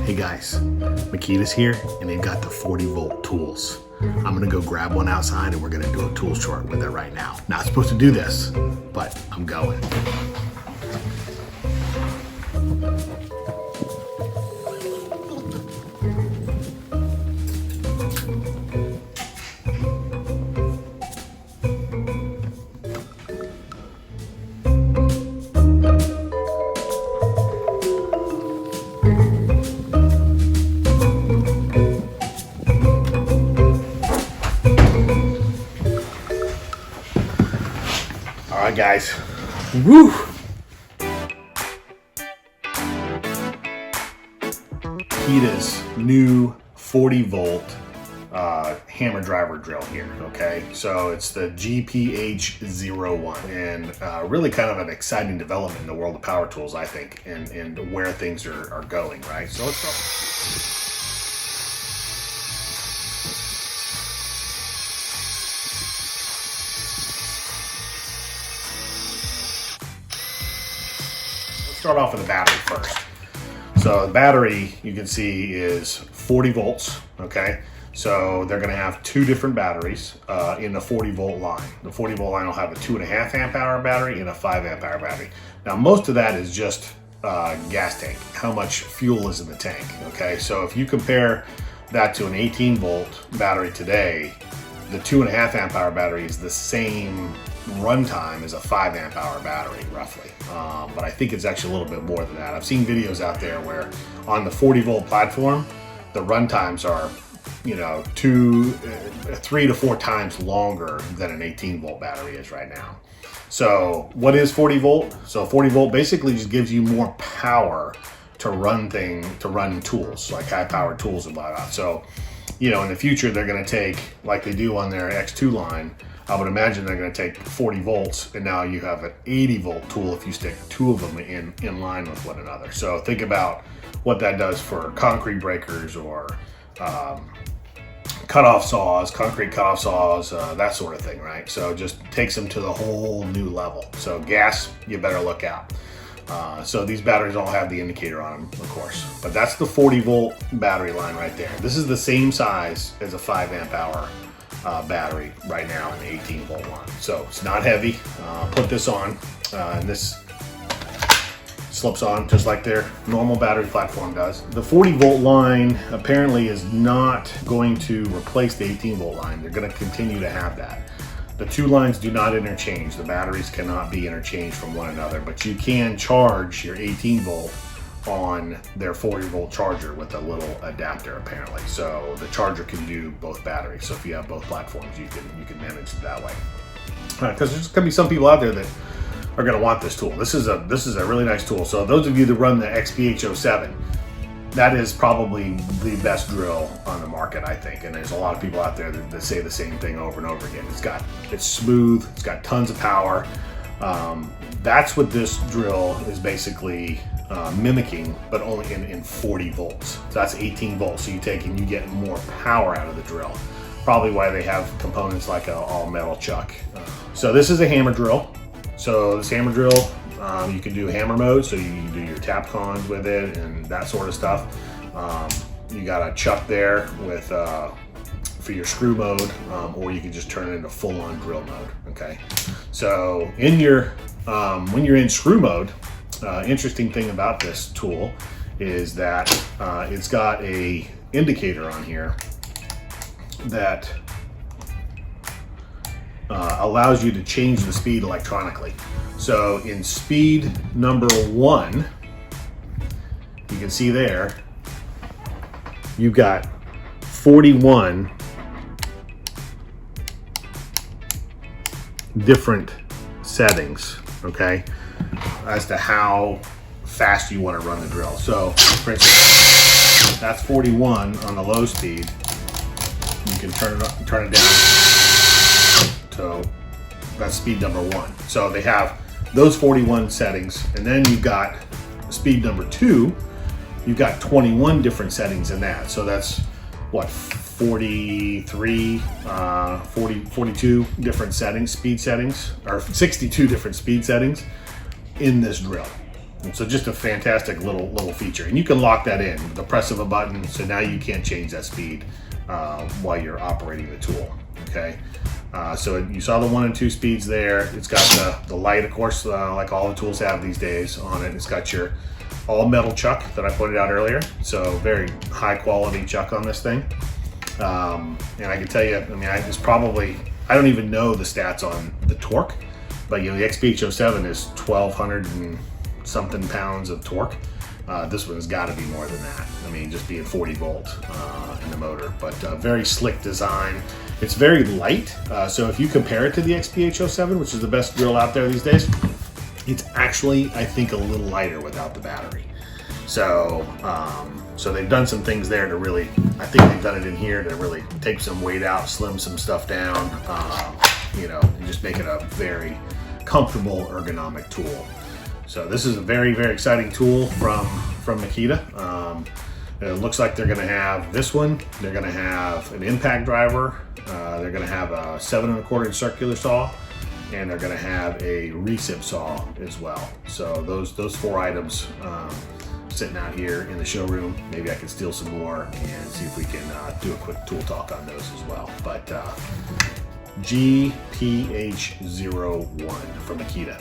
Hey guys, Makita's here and they've got the 40 volt tools. I'm gonna go grab one outside and we're gonna do a tool short with it right now. Not supposed to do this, but I'm going. All right, guys. Woo! Makita's new 40 volt hammer driver drill here, okay? So it's the GPH01 and really kind of an exciting development in the world of power tools, I think, and where things are going, right? So let's start. Start off with the battery first. So the battery, you can see, is 40 volts, okay? So they're gonna have two different batteries in the 40 volt line. The 40 volt line will have a 2.5 amp hour battery and a 5 amp hour battery. Now most of that is just gas tank, how much fuel is in the tank, okay? So if you compare that to an 18 volt battery today, the 2.5 amp hour battery is the same runtime as a 5 amp hour battery, roughly. But I think it's actually a little bit more than that. I've seen videos out there where on the 40 volt platform, the runtimes are, you know, 3 to 4 times longer than an 18 volt battery is right now. So what is 40 volt? So 40 volt basically just gives you more power to run tools, like high powered tools and whatnot. So, you know, in the future, they're gonna take, like they do on their X2 line, I would imagine they're going to take 40 volts and now you have an 80 volt tool if you stick two of them in line with one another. So think about what that does for concrete breakers or cutoff saws, concrete cutoff saws, that sort of thing, right? So just takes them to the whole new level. So gas, you better look out. So these batteries all have the indicator on them, of course, but that's the 40 volt battery line right there. This is the same size as a 5 amp hour battery right now in the 18 volt one. So it's not heavy. Put this on and this slips on just like their normal battery platform does. The 40 volt line apparently is not going to replace the 18 volt line. They're going to continue to have that. The two lines do not interchange. The batteries cannot be interchanged from one another, but you can charge your 18 volt on their 40 volt charger with a little adapter apparently. So the charger can do both batteries. So if you have both platforms, you can manage it that way. Because there's gonna be some people out there that are gonna want this tool. This is a really nice tool. So those of you that run the XPH07, that is probably the best drill on the market, I think. And there's a lot of people out there that say the same thing over and over again. It's smooth, it's got tons of power. That's what this drill is basically mimicking, but only in 40 volts. So that's 18 volts. So you take and you get more power out of the drill. Probably why they have components like a all metal chuck. So this is a hammer drill. So this hammer drill, you can do hammer mode. So you can do your tap cons with it and that sort of stuff. You got a chuck there with for your screw mode, or you can just turn it into full on drill mode. Okay. So in your when you're in screw mode, interesting thing about this tool is that it's got a indicator on here that allows you to change the speed electronically. So in speed number 1, you can see there, you've got 41 different settings, okay, as to how fast you want to run the drill. So for instance, that's 41 on the low speed. You can turn it down to that's speed number 1. So they have those 41 settings, and then you've got speed number 2. You've got 21 different settings in that. So that's what, 43, 42 different settings, speed settings, or 62 different speed settings in this drill. And so just a fantastic little feature. And you can lock that in with the press of a button, so now you can't change that speed while you're operating the tool, okay? So you saw the 1 and 2 speeds there. It's got the light, of course, like all the tools have these days on it. It's got your all metal chuck that I pointed out earlier. So very high quality chuck on this thing. And I can tell you, I mean, I don't even know the stats on the torque, but you know, the XPH07 is 1,200 and something pounds of torque. This one's got to be more than that. I mean, just being 40 volt in the motor, but very slick design. It's very light. So if you compare it to the XPH07, which is the best drill out there these days, it's actually, I think, a little lighter without the battery. So, so they've done some things there to really, I think they've done it in here to really take some weight out, slim some stuff down, you know, and just make it a very comfortable ergonomic tool. So this is a very exciting tool from Makita. It looks like they're going to have this one. They're going to have an impact driver. They're going to have a 7 1/4 inch circular saw, and they're going to have a recip saw as well. So those 4 items sitting out here in the showroom. Maybe I can steal some more and see if we can do a quick tool talk on those as well. But GPH01 from Makita.